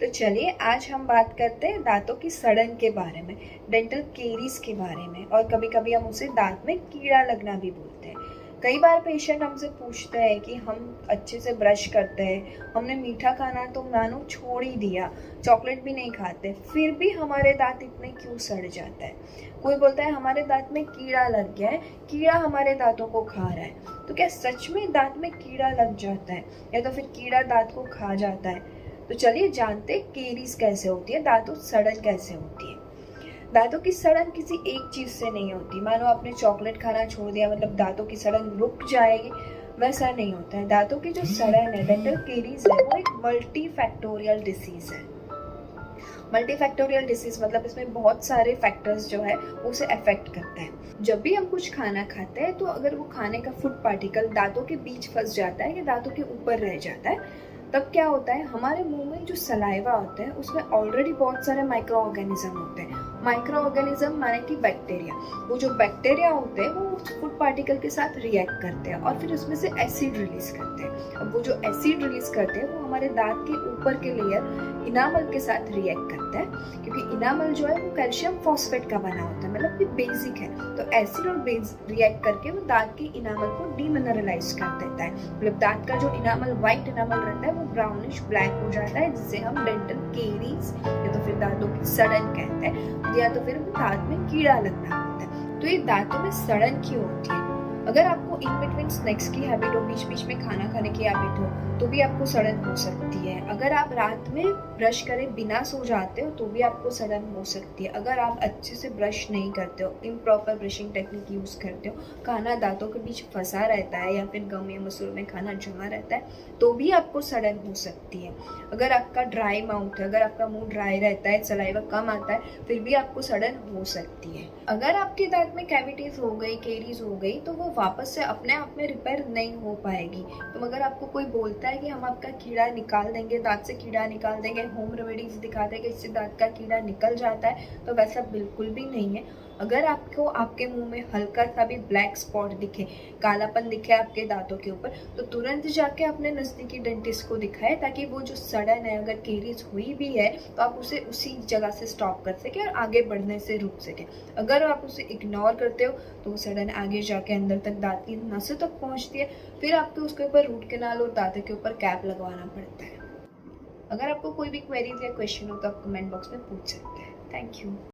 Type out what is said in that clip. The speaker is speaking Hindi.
तो चलिए आज हम बात करते हैं दांतों की सड़न के बारे में, डेंटल केरीज के बारे में, और कभी कभी हम उसे दांत में कीड़ा लगना भी बोलते हैं। कई बार पेशेंट हमसे पूछते हैं कि हम अच्छे से ब्रश करते हैं, हमने मीठा खाना तो मानो छोड़ ही दिया, चॉकलेट भी नहीं खाते, फिर भी हमारे दांत इतने क्यों सड़ जाते हैं। कोई बोलता है हमारे दांत में कीड़ा लग गया है, कीड़ा हमारे दांतों को खा रहा है। तो क्या सच में दांत में कीड़ा लग जाता है या तो फिर कीड़ा दांत को खा जाता है? तो चलिए जानते हैं केरीज कैसे होती है, दांतों सड़न कैसे होती है। दांतों की सड़न किसी एक चीज से नहीं होती। मानो आपने चॉकलेट खाना छोड़ दिया मतलब दांतों की सड़न रुक जाएगी, वैसा नहीं होता है। दांतों की जो सड़न है, डेंटल केरीज है, वो एक मल्टी फैक्टोरियल डिसीज है। मल्टी फैक्टोरियल डिसीज मतलब इसमें बहुत सारे फैक्टर्स जो है उसे अफेक्ट करते हैं। जब भी हम कुछ खाना खाते हैं तो अगर वो खाने का फूड पार्टिकल दांतों के बीच फंस जाता है या दांतों के ऊपर रह जाता है, तब क्या होता है, हमारे मुंह में जो सलाइवा होता है उसमें ऑलरेडी बहुत सारे माइक्रो ऑर्गेनिज्म होते हैं। माइक्रो ऑर्गेनिज्म माने कि बैक्टीरिया। वो जो बैक्टीरिया होते हैं वो फूड पार्टिकल के साथ रिएक्ट करते हैं और फिर उसमें से एसिड रिलीज करते हैं। अब वो जो एसिड रिलीज करते हैं वो हमारे दांत के ऊपर के लेयर इनामल के साथ रिएक्ट करता है, क्योंकि इनामल जो है वो कैल्शियम फॉस्फेट का बना होता है, मतलब कि बेसिक है। तो एसिड और बेस रिएक्ट करके वो दांत के इनामल को डीमिनरलाइज कर देता है। मतलब दांत का जो इनामल व्हाइट इनामल रहता है वो ब्राउनिश ब्लैक हो जाता है, जिसे हम डेंटल केरीज या तो फिर दांतों की सड़न कहते हैं, या तो फिर दांत में कीड़ा लगना होता है। तो ये दांतों में सड़न क्यों होती है? अगर आपको इन बिटवीन स्नैक्स की हैबिट हो, बीच बीच में खाना खाने की हैबिट हो, तो भी आपको सड़न हो सकती है। अगर आप रात में ब्रश करे बिना सो जाते हो तो भी आपको सड़न हो सकती है। अगर आप अच्छे से ब्रश नहीं करते हो, इम्प्रॉपर ब्रशिंग टेक्निक यूज करते हो, खाना दांतों के बीच फंसा रहता है या फिर गम या मसूर में खाना जमा रहता है, तो भी आपको सड़न हो सकती है। अगर आपका ड्राई माउथ है, अगर आपका मुंह ड्राई रहता है, सलाइवा कम आता है, फिर भी आपको सड़न हो सकती है। अगर आपके दांत में कैविटीज हो गई, केरीज हो गई, तो वो वापस से अपने आप में रिपेयर नहीं हो पाएगी। तो अगर आपको कोई बोलता है कि हम आपका कीड़ा निकाल देंगे, दांत से कीड़ा निकाल देंगे, होम रेमेडीज दिखाते हैं कि इससे दांत का कीड़ा निकल जाता है, तो वैसा बिल्कुल भी नहीं है। अगर आपको आपके मुंह में हल्का सा भी ब्लैक स्पॉट दिखे, कालापन दिखे आपके दांतों के ऊपर, तो तुरंत जाके अपने नजदीकी डेंटिस्ट को दिखाएं, ताकि वो जो सड़न है, अगर केरीज हुई भी है तो आप उसे उसी जगह से स्टॉप कर सके और आगे बढ़ने से रुक सके। अगर आप उसे इग्नोर करते हो तो वो सड़न आगे जाके अंदर तक दांत की नसों तक पहुंचती है, फिर आपको उसके ऊपर रूट कैनाल और दांतों के ऊपर कैप लगवाना पड़ता है। अगर आपको कोई भी क्वेरीज या क्वेश्चन हो तो आप कमेंट बॉक्स में पूछ सकते हैं। Thank you.